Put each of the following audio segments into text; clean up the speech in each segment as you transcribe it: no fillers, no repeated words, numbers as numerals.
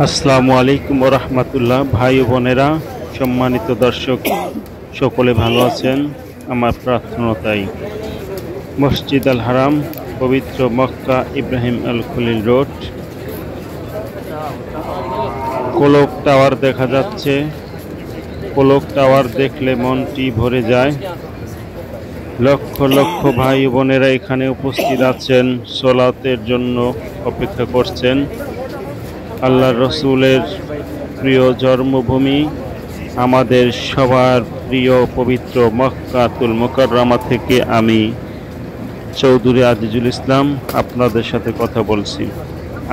আসসালামু আলাইকুম ওয়া রাহমাতুল্লাহ। ভাই ও বোনেরা, সম্মানিত দর্শক, সকলে ভালো আছেন? আমার প্রার্থনা তাই। মসজিদ আল হারাম, পবিত্র মক্কা, ইব্রাহিম আল খলিল রোড, কোলক টাওয়ার দেখা যাচ্ছে। কোলক টাওয়ার দেখলে মনটি ভরে যায়। লক্ষ লক্ষ ভাই ও বোনেরা এখানে উপস্থিত আছেন, সালাতের জন্য অপেক্ষা করছেন। আল্লাহর রসুলের প্রিয় জন্মভূমি, আমাদের সবার প্রিয় পবিত্র মক্কাতুল মুকাররমা থেকে আমি চৌধুরী আজিজুল ইসলাম আপনাদের সাথে কথা বলছি।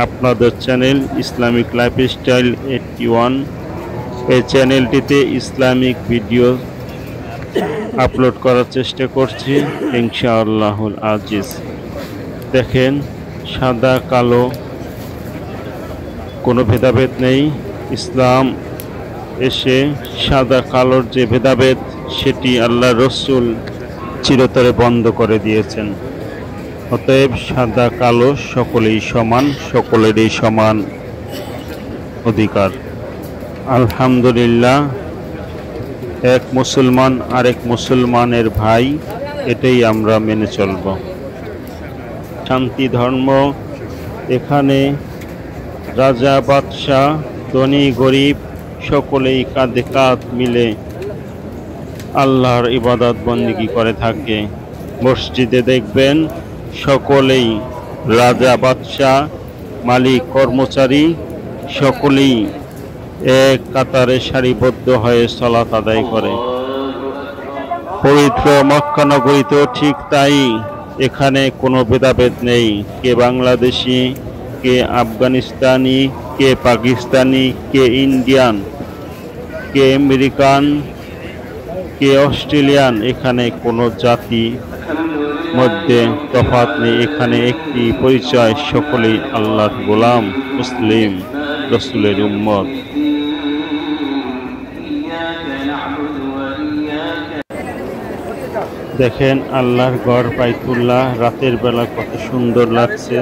আপনাদের চ্যানেল ইসলামিক লাইফস্টাইল 81, এই চ্যানেলটিতে ইসলামিক ভিডিও আপলোড করার চেষ্টা করছি ইনশাআল্লাহুল আজিজ। দেখেন, সাদা কালো কোনো ভেদাভেদ নেই। ইসলাম এসে সাদা কালোর যে ভেদাভেদ, সেটি আল্লাহ রসুল চিরতরে বন্ধ করে দিয়েছেন। অতএব সাদা কালো সকলেই সমান, সকলেরই সমান অধিকার। আলহামদুলিল্লাহ, এক মুসলমান আরেক মুসলমানের ভাই, এটাই আমরা মেনে চলব। শান্তি ধর্ম। এখানে রাজা, বাদশাহ, ধনী, গরিব সকলেই কাঁধে কাঁধ মিলে আল্লাহর ইবাদত বন্দেগী করে থাকে। মসজিদে দেখবেন সকলেই, রাজা, বাদশাহ, মালিক, কর্মচারী সকলেই এক কাতারে সারিবদ্ধ হয়ে সালাত আদায় করে। পবিত্র মক্কা নগরীতেও ঠিক তাই। এখানে কোনো ভেদাভেদ নেই। কে বাংলাদেশি, কে আফগানিস্তানি, কে পাকিস্তানি, কে ইন্ডিয়ান, কে আমেরিকান, কে অস্ট্রেলিয়ান, এখানে কোনো জাতি মধ্যে তফাৎ নেই। এখানে একটি পরিচয়, সকলেই আল্লাহর গোলাম, মুসলিম, রসুলের উম্মত। দেখেন আল্লাহর ঘর বাইতুল্লাহ, রাতের বেলা কত সুন্দর লাগছে।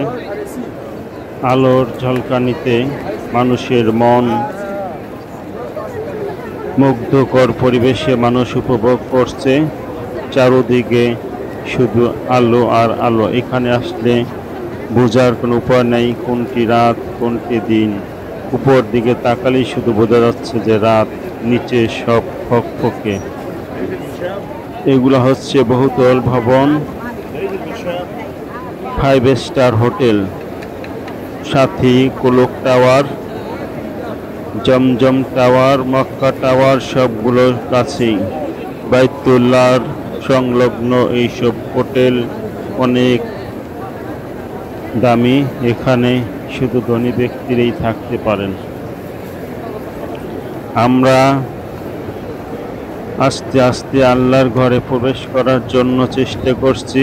আলোর ঝলকানিতে মানুষের মন মুগ্ধকর পরিবেশে মানুষ উপভোগ করছে। চারদিকে শুধু আলো আর আলো। এখানে আসলে বোঝার কোনো উপায় নেই কোনটি রাত কোনটি দিন। উপর দিকে তাকালেই শুধু বোঝা যাচ্ছে যে রাত, নিচে সব ফকফকে। এগুলো হচ্ছে বহুতল ভবন, 5 স্টার হোটেল, সাথী, কোলক টাওয়ার, জমজম টাওয়ার, মক্কা টাওয়ার, সবগুলোর কাছেই বাইতুল্লাহর সংলগ্ন এইসব হোটেল অনেক দামি। এখানে শুধু ধনী ব্যক্তিরাই থাকতে পারেন। আমরা আস্তে আস্তে আল্লাহর ঘরে প্রবেশ করার জন্য চেষ্টা করছি।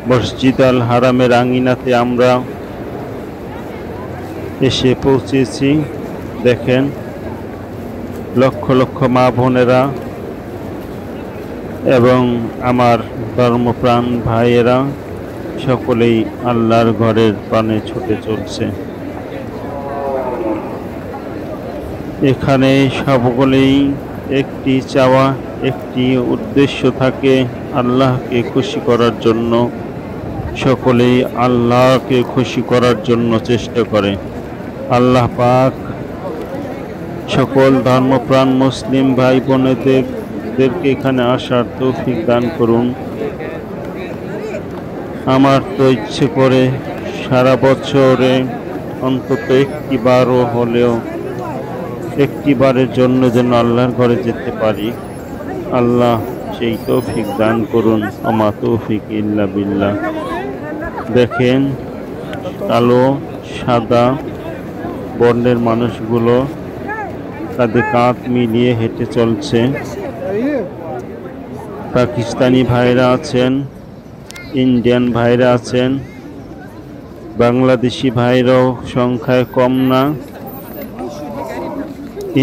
মসজিদ আল হারামের আঙিনাতে আমরা এসে পৌঁছেছি। দেখেন, লক্ষ লক্ষ মা বোনেরা এবং আমার ধর্মপ্রাণ ভাইয়েরা সকলেই আল্লাহর ঘরের পানে ছুটে চলছে। এখানে সকলেই একটি চাওয়া, একটি উদ্দেশ্য থাকে, আল্লাহকে খুশি করার জন্য। সকলেই আল্লাহকে খুশি করার জন্য চেষ্টা করে। আল্লাহ পাক সকল ধর্মপ্রাণ মুসলিম ভাই বোনেদেরকে এখানে আসার তৌফিক দান করুন। আমার তো ইচ্ছে করে সারা বছরে অন্তত একটিবারও হলেও, একটিবারের জন্য যেন আল্লাহর ঘরে যেতে পারি। আল্লাহ সেই তৌফিক দান করুন। আমা তৌফিক ইল্লা বিল্লাহ। দেখেন, কালো সাদা বর্ণের মানুষগুলো কাঁধে কাঁধ মিলিয়ে হেঁটে চলছে। পাকিস্তানি ভাইরা আছেন, ইন্ডিয়ান ভাইরা আছেন, বাংলাদেশি ভাইরাও সংখ্যায় কম না।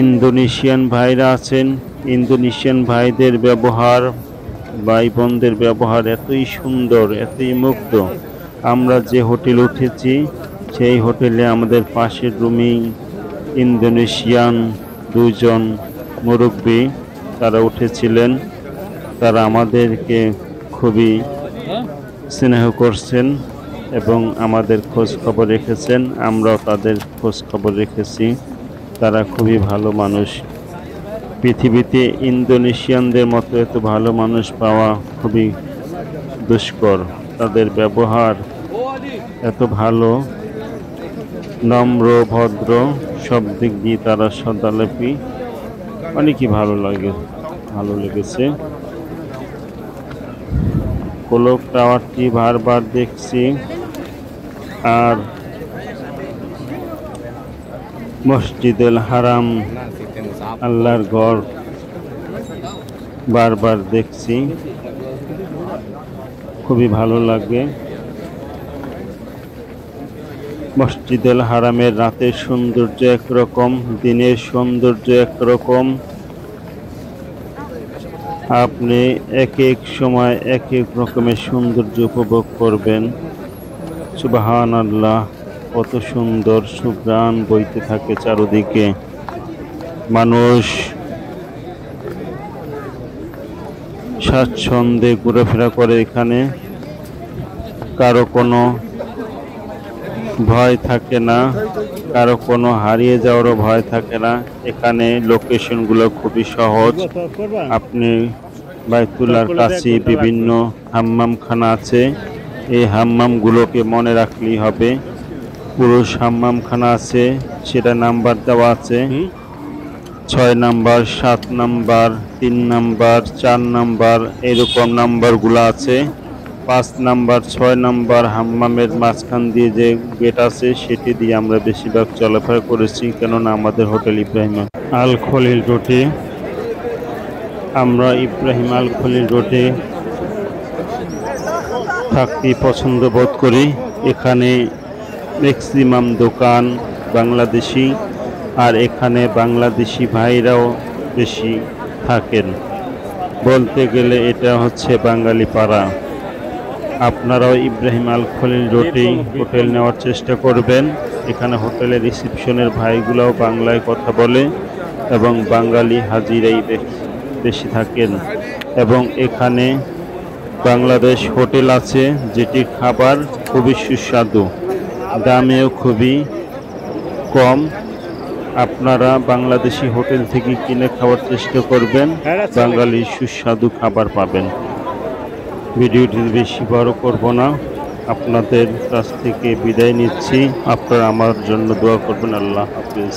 ইন্দোনেশিয়ান ভাইরা আছেন। ইন্দোনেশিয়ান ভাইদের ব্যবহার, ভাই বোনদের ব্যবহার এতই সুন্দর, এতই মুগ্ধ। আমরা যে হোটেল উঠেছি সেই হোটেলে আমাদের পাশের রুমেই ইন্দোনেশিয়ান দুইজন মুরব্বী তারা উঠেছিলেন। তারা আমাদেরকে খুবই স্নেহ করছেন এবং আমাদের খোঁজ খবর রেখেছেন, আমরাও তাদের খোঁজ খবর রেখেছি। তারা খুবই ভালো মানুষ। পৃথিবীতে ইন্দোনেশিয়ানদের মতো এত ভালো মানুষ পাওয়া খুবই দুষ্কর। তাদের ব্যবহার এত ভালো, নম্র ভদ্র, সব দিক দিয়ে তারা সদালাপি, অনেকই ভালো লেগেছে। কোলক টাওয়ারটি বারবার দেখছি আর মসজিদুল হারাম আল্লাহর ঘর বারবার দেখছি, খুবই ভালো লাগে। মসজিদুল হারামের রাতের সৌন্দর্য একরকম, দিনের সৌন্দর্য একরকম। আপনি এক এক সময় এক এক রকমের সৌন্দর্য উপভোগ করবেন। সুবহানাল্লাহ, কত সুন্দর সুঘ্রাণ বইতে থাকে চারদিকে। মানুষ স্বাচ্ছন্দ্যে ঘোরাফেরা করে এখানে, কারো কোনো ভয় থাকে না, কারো কোনো হারিয়ে যাওয়ারও ভয় থাকে না। এখানে লোকেশনগুলো খুবই সহজ। আপনি বাইতুল্লাহর কাছে বিভিন্ন হাম্মামখানা আছে, এই হাম্মামগুলোকে মনে রাখলেই হবে। পুরুষ হাম্মামখানা আছে, সেটা নাম্বার দেওয়া আছে, 6 নাম্বার, 7 নাম্বার, 3 নাম্বার, 4 নাম্বার, এরকম নাম্বারগুলো আছে। 5 নাম্বার, 6 নাম্বার হাম্মামের মাঝখান দিয়ে যে গেট আছে সেটি দিয়ে আমরা বেশিরভাগ চলাফেরা করেছি, কেননা আমাদের হোটেল ইব্রাহিম আল খলিল রোডে, আমরা ইব্রাহিম আল খলিল রোডে থাকতে পছন্দ বোধ করি। এখানে ম্যাক্সিমাম দোকান বাংলাদেশি, আর এখানে বাংলাদেশি ভাইরাও বেশি থাকেন। বলতে গেলে এটা হচ্ছে বাঙালি পাড়া। আপনারাও ইব্রাহিম আল খলিল রোডে হোটেল নেওয়ার চেষ্টা করবেন। এখানে হোটেলের রিসেপশনের ভাইগুলোও বাংলায় কথা বলে এবং বাঙালি হাজিরাই বেশি থাকেন। এবং এখানে বাংলাদেশ হোটেল আছে, যেটির খাবার খুবই সুস্বাদু, দামেও খুবই কম। আপনারা বাংলাদেশি হোটেল থেকে কিনে খাওয়ার চেষ্টা করবেন, বাঙালি সুস্বাদু খাবার পাবেন। ভিডিওটি বেশি বড় করব না, আপনাদের কাছ থেকে বিদায় নিচ্ছি। আপনারা আমার জন্য দোয়া করবেন। আল্লাহ হাফিজ।